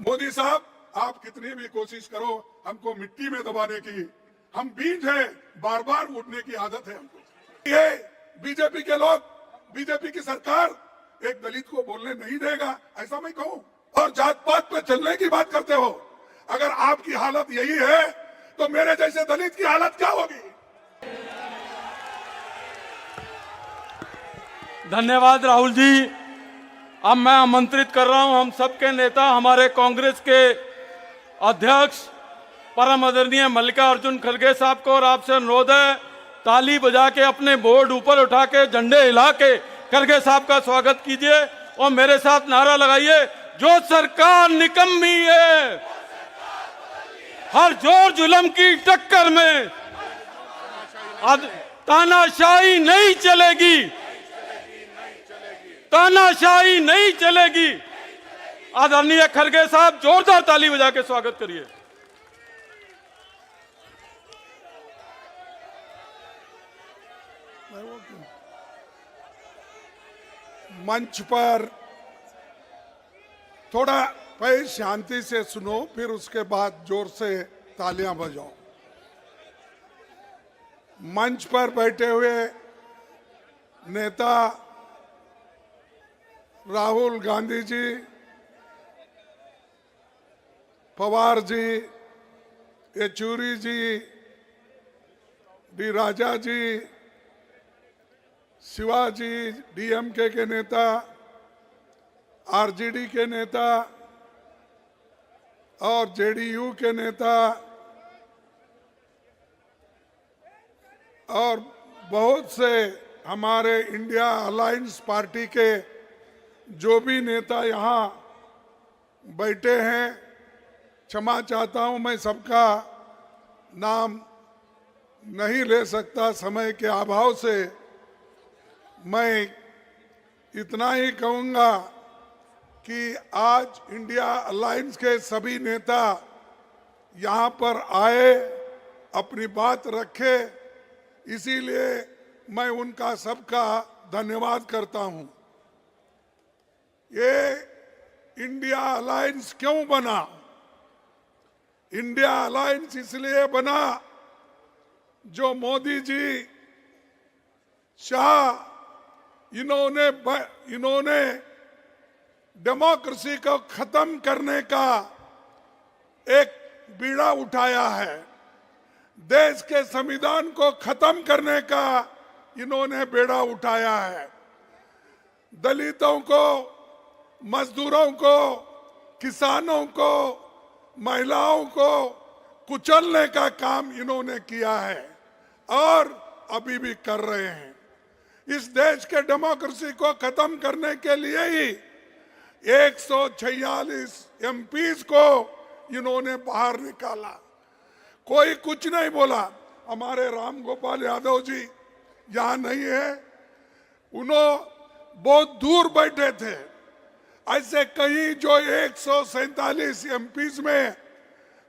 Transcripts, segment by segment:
मोदी साहब, आप कितनी भी कोशिश करो हमको मिट्टी में दबाने की, हम बीज हैं, बार बार उठने की आदत है हमको। ये बीजेपी के लोग, बीजेपी की सरकार एक दलित को बोलने नहीं देगा, ऐसा मैं कहूं। और जात पात पे चलने की बात करते हो। अगर आपकी हालत यही है तो मेरे जैसे दलित की हालत क्या होगी? धन्यवाद राहुल जी। अब मैं आमंत्रित कर रहा हूं हम सबके नेता, हमारे कांग्रेस के अध्यक्ष परम आदरणीय मल्लिकार्जुन खड़गे साहब को, और आपसे अनुरोध है ताली बजा के अपने बोर्ड ऊपर उठा के झंडे हिला के खड़गे साहब का स्वागत कीजिए और मेरे साथ नारा लगाइए, जो सरकार निकम्मी है हर जोर जुल्म की टक्कर में तानाशाही नहीं चलेगी, तानाशाही नहीं चलेगी। आदरणीय खड़गे साहब जोरदार ताली बजा के स्वागत करिए। मंच पर थोड़ा पहले शांति से सुनो, फिर उसके बाद जोर से तालियां बजाओ। मंच पर बैठे हुए नेता राहुल गांधी जी, पवार जी, येचुरी जी, डी राजा जी, शिवाजी, डीएमके के नेता, आरजेडी के नेता और जेडीयू के नेता और बहुत से हमारे इंडिया अलायंस पार्टी के जो भी नेता यहाँ बैठे हैं, क्षमा चाहता हूँ मैं सबका नाम नहीं ले सकता समय के अभाव से। मैं इतना ही कहूँगा कि आज इंडिया अलायंस के सभी नेता यहाँ पर आए, अपनी बात रखे, इसीलिए मैं उनका सबका धन्यवाद करता हूँ। ये इंडिया अलायंस क्यों बना? इंडिया अलायंस इसलिए बना जो मोदी जी, शाह, इन्होंने डेमोक्रेसी को खत्म करने का एक बीड़ा उठाया है। देश के संविधान को खत्म करने का इन्होंने बेड़ा उठाया है। दलितों को, मजदूरों को, किसानों को, महिलाओं को कुचलने का काम इन्होंने किया है और अभी भी कर रहे हैं। इस देश के डेमोक्रेसी को खत्म करने के लिए ही 146 एमपीज को इन्होंने बाहर निकाला। कोई कुछ नहीं बोला। हमारे राम गोपाल यादव जी यहाँ नहीं है, उन्होंने बहुत दूर बैठे थे। ऐसे कहीं जो 147 एमपीज में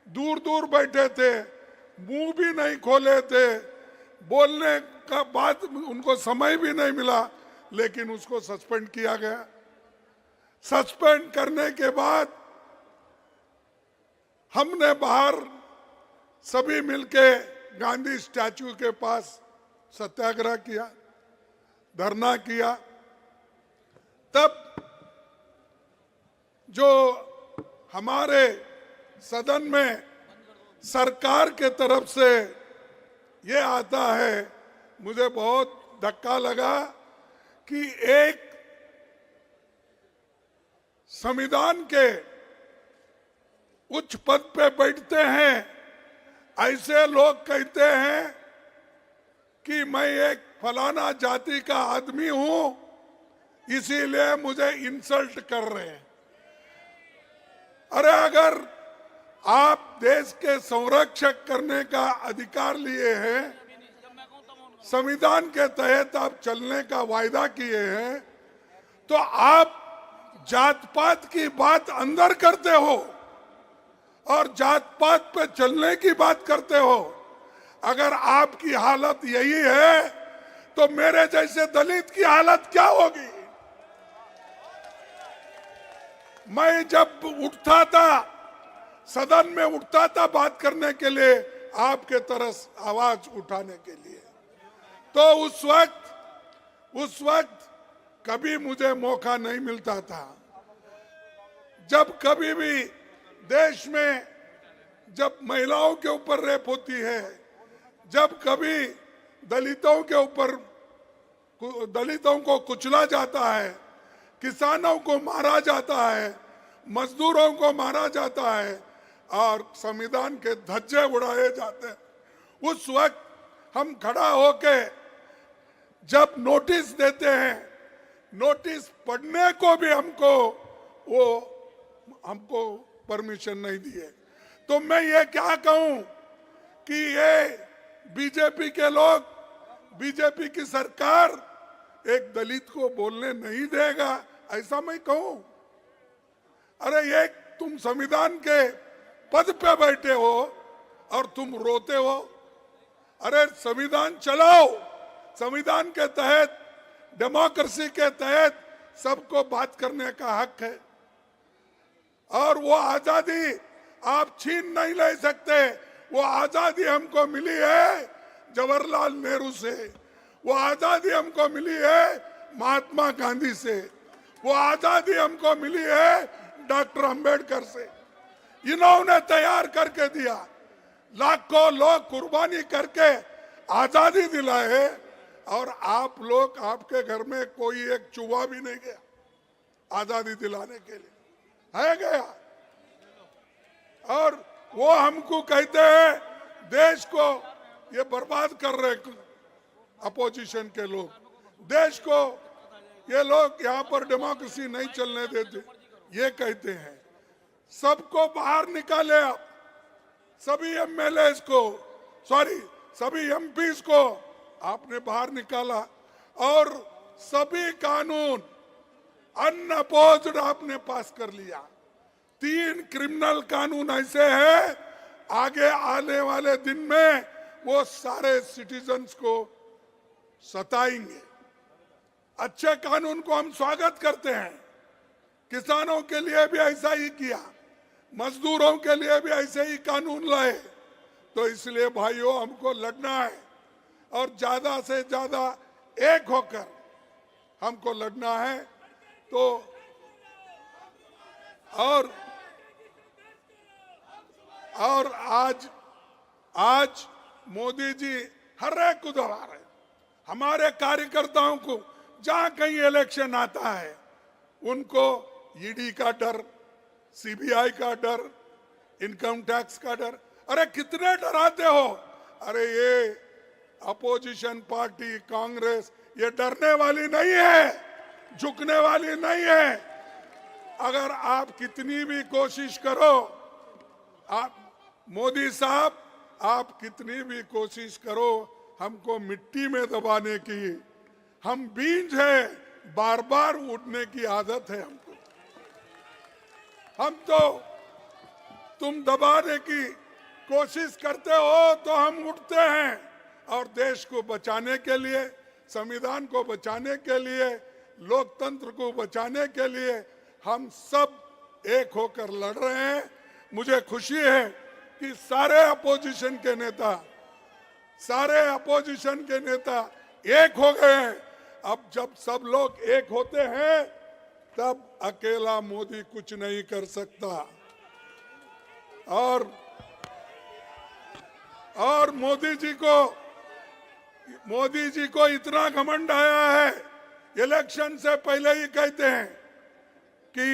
दूर दूर बैठे थे, मुंह भी नहीं खोले थे, बोलने का बात उनको समय भी नहीं मिला, लेकिन उसको सस्पेंड किया गया। सस्पेंड करने के बाद हमने बाहर सभी मिलके गांधी स्टैचू के पास सत्याग्रह किया, धरना किया। तब जो हमारे सदन में सरकार के तरफ से ये आता है, मुझे बहुत धक्का लगा कि एक संविधान के उच्च पद पे बैठते हैं ऐसे लोग कहते हैं कि मैं एक फलाना जाति का आदमी हूं, इसीलिए मुझे इंसल्ट कर रहे हैं। अरे अगर आप देश के संरक्षक करने का अधिकार लिए हैं, संविधान के तहत आप चलने का वायदा किए हैं, तो आप जात पात की बात अंदर करते हो और जात पात पे चलने की बात करते हो। अगर आपकी हालत यही है तो मेरे जैसे दलित की हालत क्या होगी? मैं जब उठता था, सदन में उठता था बात करने के लिए, आपके तरह आवाज उठाने के लिए, तो उस वक्त कभी मुझे मौका नहीं मिलता था। जब कभी भी देश में जब महिलाओं के ऊपर रेप होती है, जब कभी दलितों के ऊपर, दलितों को कुचला जाता है, किसानों को मारा जाता है, मजदूरों को मारा जाता है और संविधान के धज्जे उड़ाए जाते हैं, उस वक्त हम खड़ा होके जब नोटिस देते हैं, नोटिस पढ़ने को भी हमको परमिशन नहीं दिए। तो मैं ये क्या कहूं कि ये बीजेपी के लोग, बीजेपी की सरकार एक दलित को बोलने नहीं देगा, ऐसा मैं कहूं? अरे ये तुम संविधान के पद पे बैठे हो और तुम रोते हो। अरे संविधान चलाओ, संविधान के तहत, डेमोक्रेसी के तहत सबको बात करने का हक है और वो आजादी आप छीन नहीं ले सकते। वो आजादी हमको मिली है जवाहरलाल नेहरू से, वो आजादी हमको मिली है महात्मा गांधी से, वो आजादी हमको मिली है डॉक्टर अंबेडकर से। इन्होंने तैयार करके दिया, लाखों लोग कुर्बानी करके आजादी दिलाए और आप लोग, आपके घर में कोई एक चूहा भी नहीं गया आजादी दिलाने के लिए, है गया? और वो हमको कहते हैं देश को ये बर्बाद कर रहे अपोजिशन के लोग, देश को ये लोग यहाँ पर डेमोक्रेसी नहीं चलने देते, ये कहते हैं। सबको बाहर निकाले आप, सभी एमएलए को, सभी एमपीज को आपने बाहर निकाला और सभी कानून अनअपोज्ड आपने पास कर लिया। 3 क्रिमिनल कानून ऐसे हैं, आगे आने वाले दिन में वो सारे सिटीजन्स को सताएंगे। अच्छे कानून को हम स्वागत करते हैं, किसानों के लिए भी ऐसा ही किया, मजदूरों के लिए भी ऐसे ही कानून लाए। तो इसलिए भाइयों हमको लड़ना है और ज्यादा से ज्यादा एक होकर हमको लड़ना है। तो और आज मोदी जी हर एक को दबा रहे, हमारे कार्यकर्ताओं को जहां कहीं इलेक्शन आता है उनको ईडी का डर, सीबीआई का डर, इनकम टैक्स का डर। अरे कितने डराते हो? अरे ये अपोजिशन पार्टी कांग्रेस ये डरने वाली नहीं है, झुकने वाली नहीं है। अगर आप कितनी भी कोशिश करो, आप मोदी साहब, आप कितनी भी कोशिश करो हमको मिट्टी में दबाने की, हम बीज हैं, बार बार उठने की आदत है हमको। हम तो तुम दबाने की कोशिश करते हो तो हम उठते हैं और देश को बचाने के लिए, संविधान को बचाने के लिए, लोकतंत्र को बचाने के लिए हम सब एक होकर लड़ रहे हैं। मुझे खुशी है कि सारे अपोजिशन के नेता एक हो गए हैं। अब जब सब लोग एक होते हैं तब अकेला मोदी कुछ नहीं कर सकता। और मोदी जी को इतना घमंड आया है, इलेक्शन से पहले ही कहते हैं कि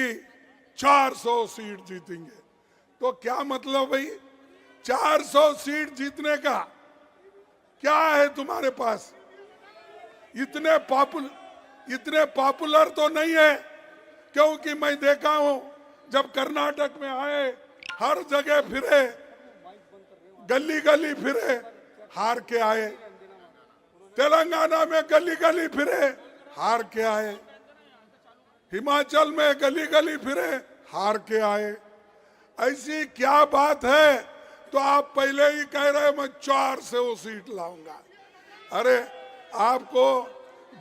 400 सीट जीतेंगे। तो क्या मतलब भाई, 400 सीट जीतने का क्या है तुम्हारे पास? इतने पॉपुलर तो नहीं है, क्योंकि मैं देखा हूं जब कर्नाटक में आए, हर जगह फिरे, गली गली फिरे, हार के आए। तेलंगाना में गली गली फिरे, हार के आए। हिमाचल में गली गली फिरे, हार के आए। ऐसी क्या बात है? तो आप पहले ही कह रहे मैं 400 सीट लाऊंगा। अरे आपको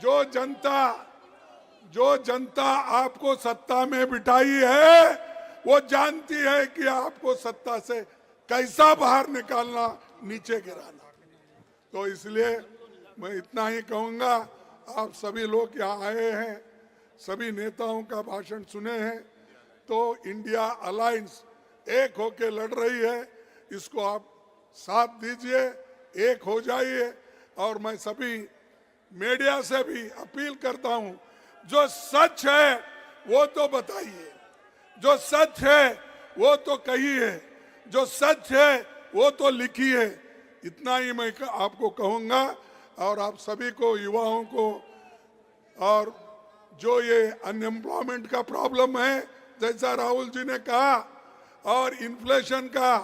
जो जो जनता आपको सत्ता में बिठाई है वो जानती है कि आपको सत्ता से कैसा बाहर निकालना, नीचे गिराना। तो इसलिए मैं इतना ही कहूंगा, आप सभी लोग यहाँ आए हैं, सभी नेताओं का भाषण सुने हैं, तो इंडिया अलायंस एक होके लड़ रही है, इसको आप साथ दीजिए, एक हो जाइए। और मैं सभी मीडिया से भी अपील करता हूं, जो सच है वो तो बताइए, जो सच है वो तो कहिए, जो सच है वो तो लिखिए। इतना ही मैं आपको कहूंगा। और आप सभी को, युवाओं को, और जो ये अनएम्प्लॉयमेंट का प्रॉब्लम है, जैसा राहुल जी ने कहा, और इन्फ्लेशन का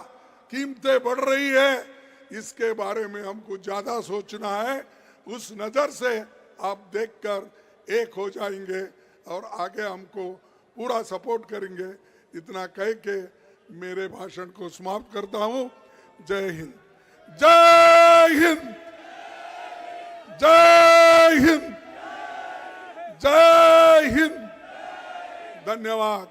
कीमतें बढ़ रही है, इसके बारे में हमको ज्यादा सोचना है। उस नजर से आप देखकर एक हो जाएंगे और आगे हमको पूरा सपोर्ट करेंगे। इतना कह के मेरे भाषण को समाप्त करता हूं। जय हिंद, जय हिंद, जय हिंद, जय हिंद। धन्यवाद।